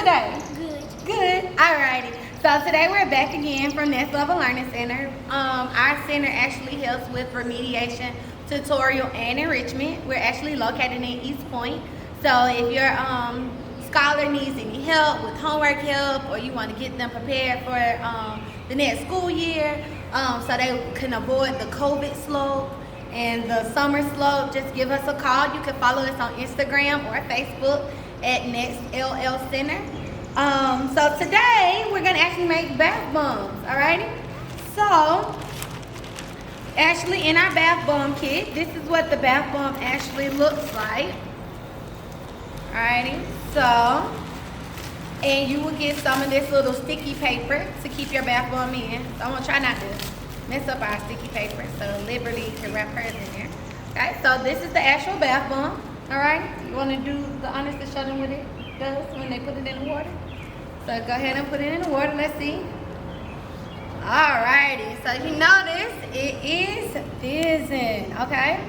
today? Good. Good. Alrighty. So today we're back again from Next Level Learning Center. Our center actually helps with remediation, tutorial, and enrichment. We're actually located in East Point. So if your scholar needs any help with homework help, or you want to get them prepared for the next school year, so they can avoid the COVID slope and the summer slope, just give us a call. You can follow us on Instagram or Facebook at Next LL Center. So today we're gonna actually make bath bombs, alrighty? So, actually in our bath bomb kit, this is what the bath bomb actually looks like. Alrighty, so, and you will get some of this little sticky paper to keep your bath bomb in. So I'm gonna try not to mess up our sticky paper, so Liberty can wrap hers in there. Okay, so this is the actual bath bomb, alright? You wanna do the honors to show them what it does when they put it in the water? So go ahead and put it in the water, let's see. Alrighty, so if you notice, it is fizzing, okay?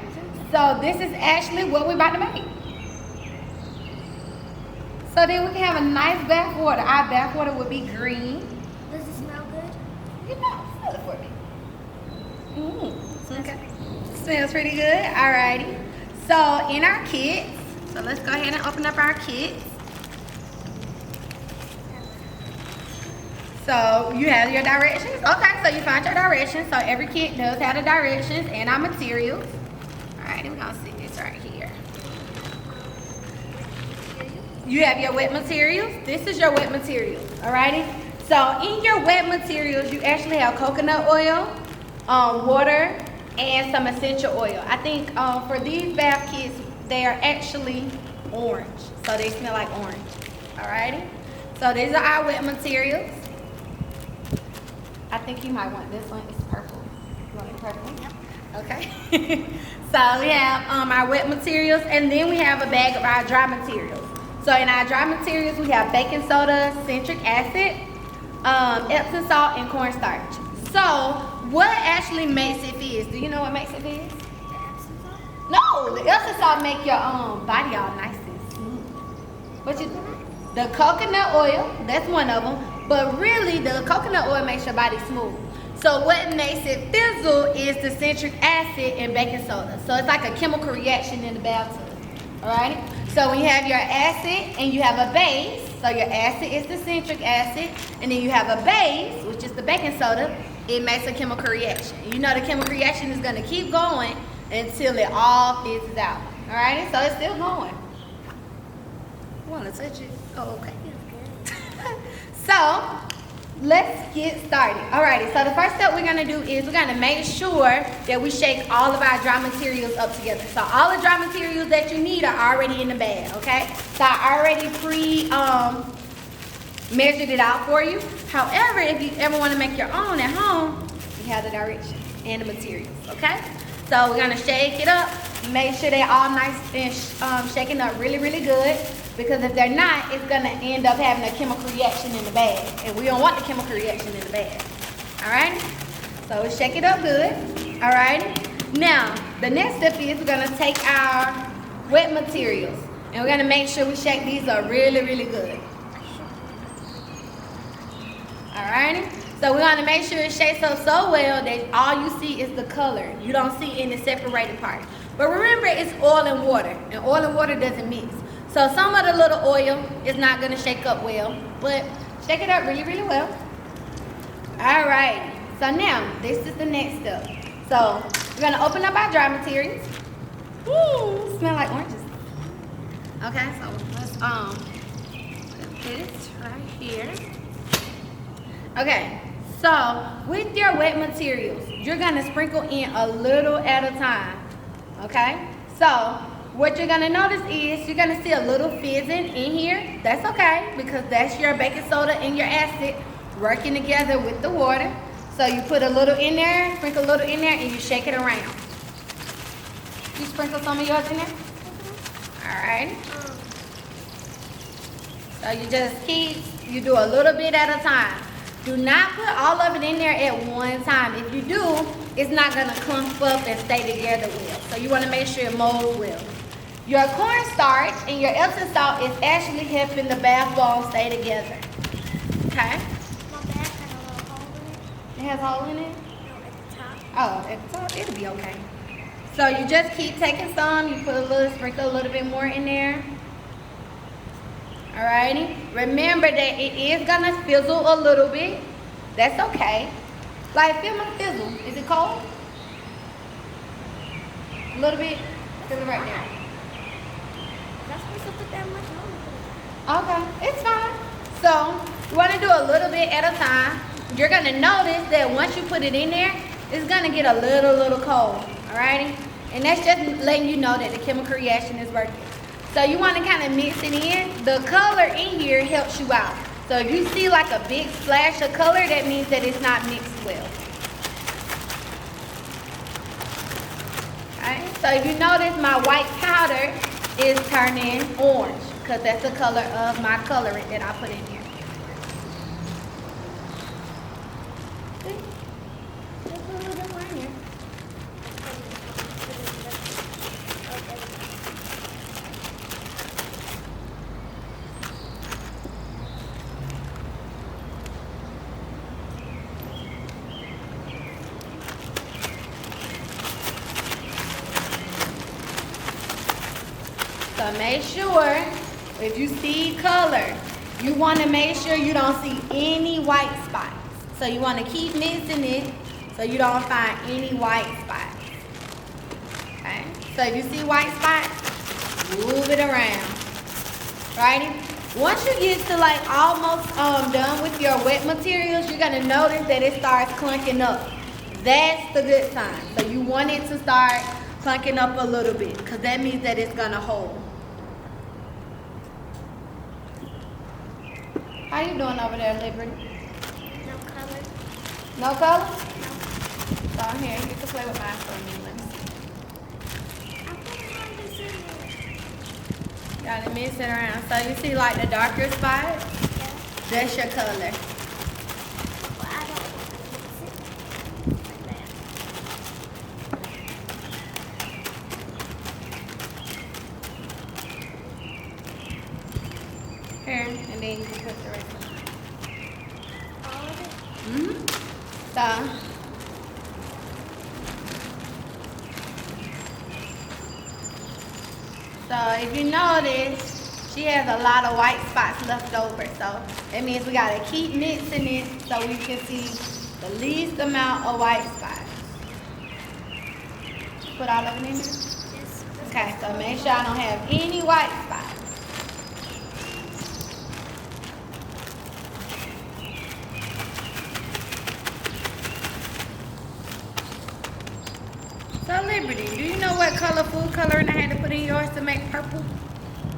So this is actually what we're about to make. So then we can have a nice bath water. Our bath water would be green. Does it smell good? You know, smell it for me. Okay. Smells pretty good. Alrighty. So in our kits, so let's go ahead and open up our kits. So you have your directions. Okay, so you find your directions. So every kit does have the directions and our materials. Alrighty, we're gonna see this right here. You have your wet materials. This is your wet materials. Alrighty. So in your wet materials, you actually have coconut oil, water, and some essential oil. I think for these bath kits, they are actually orange. So they smell like orange. Alrighty. So these are our wet materials. I think you might want this one. It's purple. You want the purple? Yep. Okay. So we have our wet materials, and then we have a bag of our dry materials. So in our dry materials, we have baking soda, citric acid, Epsom salt, and cornstarch. So what actually makes it fizz? Do you know what makes it fizz? The Epsom salt? No, the Epsom salt make your body all nice and smooth. What you? The coconut oil, that's one of them. But really, the coconut oil makes your body smooth. So what makes it fizzle is the citric acid and baking soda. So it's like a chemical reaction in the bathtub. Alright? So when you have your acid and you have a base, so your acid is the citric acid, and then you have a base, which is the baking soda, it makes a chemical reaction. You know the chemical reaction is going to keep going until it all fizzes out. Alright? So it's still going. You want to touch it? Oh, okay. So, let's get started. Alrighty, so the first step we're gonna do is we're gonna make sure that we shake all of our dry materials up together. So all the dry materials that you need are already in the bag, okay? So I already measured it out for you. However, if you ever wanna make your own at home, you have the directions and the materials, okay? So we're gonna shake it up, make sure they're all nice and shaken up really, really good. Because if they're not, it's gonna end up having a chemical reaction in the bag. And we don't want the chemical reaction in the bag. Alright? So we shake it up good. Alright? Now, the next step is we're gonna take our wet materials. And we're gonna make sure we shake these up really, really good. Alrighty? So we're gonna make sure it shakes up so well that all you see is the color. You don't see any separated parts. But remember, it's oil and water. And oil and water doesn't mix. So some of the little oil is not going to shake up well, but shake it up really, really well. All right. So now, this is the next step. So we're going to open up our dry materials. Ooh, smell like oranges. Okay, so let's put this right here. Okay, so with your wet materials, you're going to sprinkle in a little at a time. Okay, so what you're gonna notice is you're gonna see a little fizzing in here. That's okay, because that's your baking soda and your acid working together with the water. So you put a little in there, sprinkle a little in there, and you shake it around. You sprinkle some of yours in there? All right. So you do a little bit at a time. Do not put all of it in there at one time. If you do, it's not gonna clump up and stay together well. So you wanna make sure it molds well. Your cornstarch and your Epsom salt is actually helping the bath bomb stay together. Okay? My bag had a little hole in it. It has a hole in it? No, at the top. Oh, at the top, it'll be okay. So you just keep taking some, you put a little, sprinkle a little bit more in there. Alrighty. Remember that it is gonna fizzle a little bit. That's okay. Like, feel my fizzle. Is it cold? A little bit? Feel it right there. That's supposed to put that much on it. Okay, it's fine. So, you want to do a little bit at a time. You're going to notice that once you put it in there, it's going to get a little cold. Alrighty? And that's just letting you know that the chemical reaction is working. So, you want to kind of mix it in. The color in here helps you out. So, if you see like a big splash of color, that means that it's not mixed well. Alright? So, if you notice, my white powder is turning orange because that's the color of my colorant that I put in here. See? Just put a little bit more in here. So make sure if you see color, you want to make sure you don't see any white spots. So you want to keep mixing it so you don't find any white spots. Okay? So if you see white spots, move it around. Righty? Once you get to like almost done with your wet materials, you're going to notice that it starts clunking up. That's the good sign. So you want it to start clunking up a little bit because that means that it's going to hold. How you doing over there, Liberty? No color. No color? No. So here, you can play with mine for a minute. I put it on this in there. Gotta mix it around. So you see like the darker spot? Yeah. That's your color. Well, I don't want to mix it like that. Here, and then you can put the rest of it. All of it? Mm-hmm. So, if you notice, she has a lot of white spots left over. So that means we gotta keep mixing it so we can see the least amount of white spots. Put all of it in there? Yes. Okay, so make sure I don't have any white spots. So Liberty, do you know what color food coloring I had to put in yours to make purple?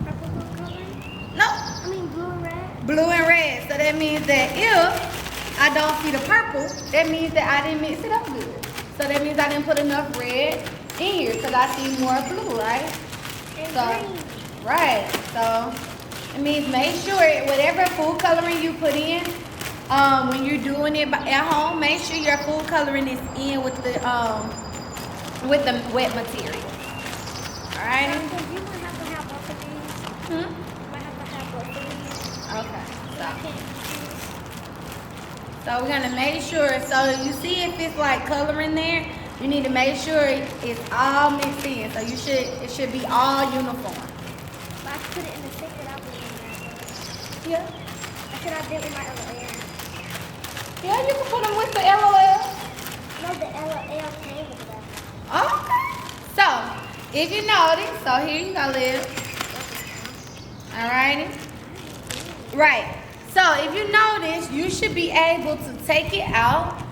Purple food coloring? No, I mean blue and red? blue and red. So that means that if I don't see the purple, that means that I didn't mix it up good. So that means I didn't put enough red in here because I see more blue, right? And So, green. right. So it means make sure whatever food coloring you put in, when you're doing it at home, make sure your food coloring is in with the wet material. Alright? Because you might have to have both of these. Hmm? You might have to have both of these. Okay. So I can't choose. So we're gonna make sure. So you see if it's like coloring there, you need to make sure it's all mixed in. So it should be all uniform. But I put it in the stick that I put in there. Yeah. I said I did with my LOL. Yeah, you can put them with the LOL. No, the LOL came with that. Okay. So if you notice, so here you go, Liv. Alrighty. Right. So if you notice, you should be able to take it out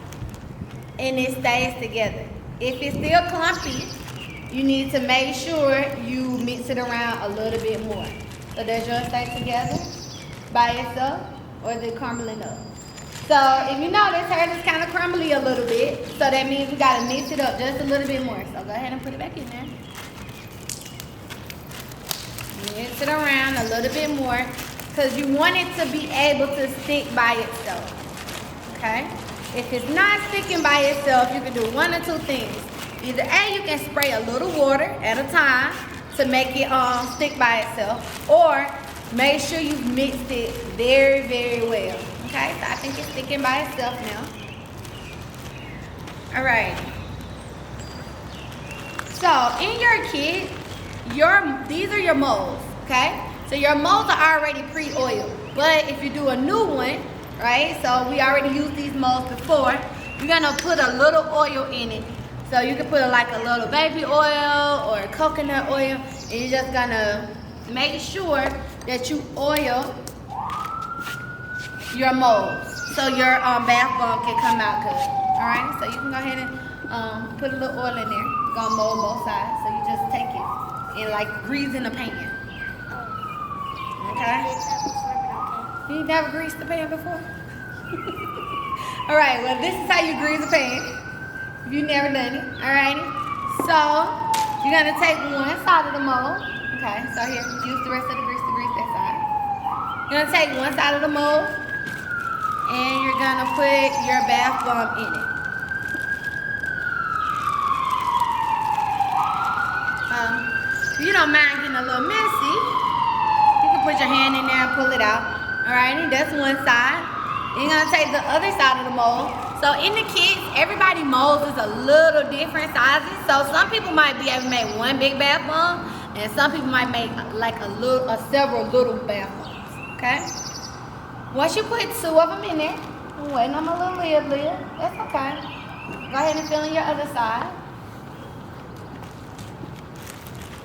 and it stays together. If it's still clumpy, you need to make sure you mix it around a little bit more. So does yours stay together by itself or is it crumbling up? So if you notice, hers is kind of crumbly a little bit. So that means we got to mix it up just a little bit more. So go ahead and put it back in there. Mix it around a little bit more because you want it to be able to stick by itself. Okay? If it's not sticking by itself, you can do one or two things. Either A, you can spray a little water at a time to make it stick by itself, or make sure you mixed it very, very well. Okay, so I think it's sticking by itself now. All right. So in your kit, these are your molds. Okay, so your molds are already pre-oiled, but if you do a new one, right? So we already used these molds before. You're gonna put a little oil in it. So you can put like a little baby oil or coconut oil, and you're just gonna make sure that you oil your molds so your bath bomb can come out good. All right, so you can go ahead and put a little oil in there. You're gonna mold both sides, so you just take it and like greasing the pan. Okay. You never greased the pan before? All right, well this is how you grease the pan. If you've never done it, all right? So you're gonna take one side of the mold. Okay, so here, use the rest of the grease to grease that side. You're gonna take one side of the mold, and you're gonna put your bath bomb in it. If you don't mind getting a little messy, you can put your hand in there and pull it out. Alrighty, that's one side. You're gonna take the other side of the mold. So in the kits, everybody molds is a little different sizes. So some people might be able to make one big bath bomb, and some people might make like several little bath bombs. Okay. Once you put two of them in there, I'm waiting on my little lid. That's okay. Go ahead and fill in your other side.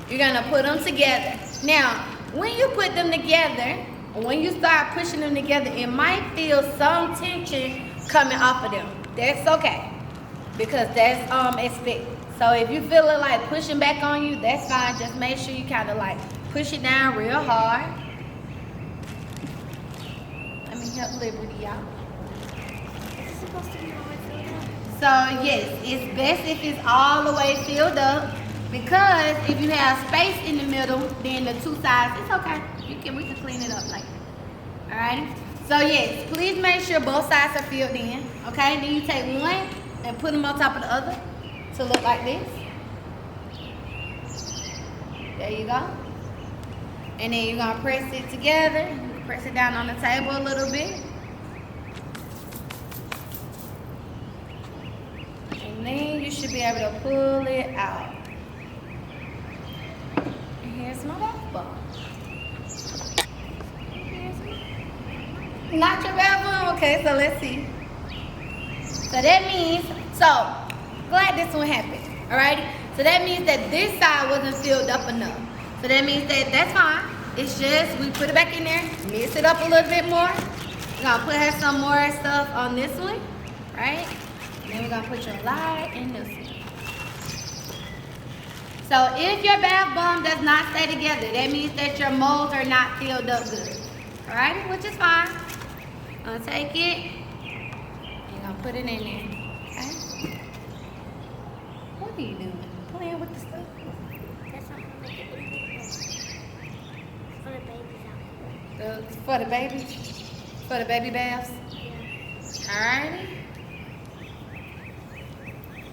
You're gonna put them together. Now, when you put them together, when you start pushing them together, it might feel some tension coming off of them. That's okay, because that's expected. So if you feel it like pushing back on you, that's fine. Just make sure you kind of like push it down real hard. Let me help Liberty out. Is it supposed to be all the way filled up? So yes, it's best if it's all the way filled up, because if you have space in the middle, then the two sides, it's okay. We can clean it up later. Alrighty. So yes, please make sure both sides are filled in. Okay. Then you take one and put them on top of the other to look like this. There you go. And then you're gonna press it together. Press it down on the table a little bit. And then you should be able to pull it out. And here's my bath bomb. Not your bath bomb? Okay, so let's see. So that means, glad this one happened. Alrighty? So that means that this side wasn't filled up enough. So that means that that's fine. It's just, we put it back in there, mix it up a little bit more. We're gonna put some more stuff on this one, right? And then we're gonna put your light in this one. So if your bath bomb does not stay together, that means that your molds are not filled up good. Alright, which is fine. I'm gonna take it and gonna put it in there. Okay? What are you doing? Playing with the stuff? That's not gonna make it easy. For the babies out here. For the babies? For the baby baths? Yeah. Alrighty.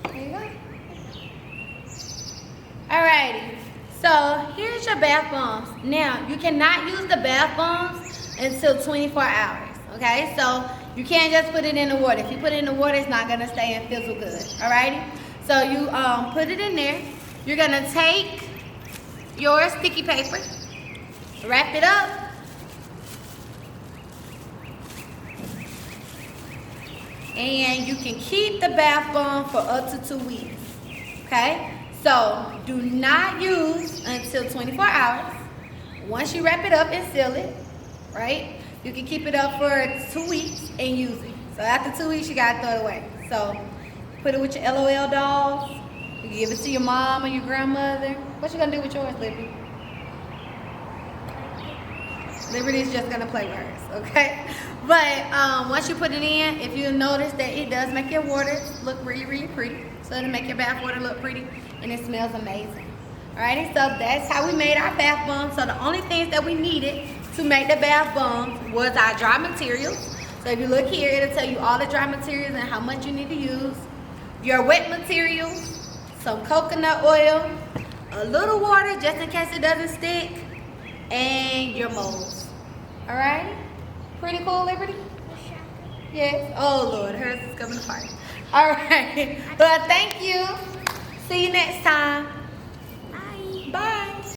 There you go. Alrighty. So here's your bath bombs. Now, you cannot use the bath bombs until 24 hours. Okay, so you can't just put it in the water. If you put it in the water, it's not gonna stay and fizzle good. Alrighty. So you put it in there. You're gonna take your sticky paper, wrap it up, and you can keep the bath bomb for up to 2 weeks. Okay. So do not use until 24 hours. Once you wrap it up and seal it, right? You can keep it up for 2 weeks and use it. So after 2 weeks, you gotta throw it away. So put it with your LOL dolls. You can give it to your mom or your grandmother. What you gonna do with yours, Liberty? Liberty's just gonna play with hers, okay? But once you put it in, if you notice that it does make your water look really, really pretty. So it'll make your bath water look pretty, and it smells amazing. Alrighty, so that's how we made our bath bombs. So the only things that we needed to make the bath bombs was our dry materials. So if you look here, it'll tell you all the dry materials and how much you need to use. Your wet materials, some coconut oil, a little water just in case it doesn't stick, and your molds. All right? Pretty cool, Liberty? Yes. Oh, Lord, hers is coming apart. All right. Well, thank you. See you next time. Bye. Bye.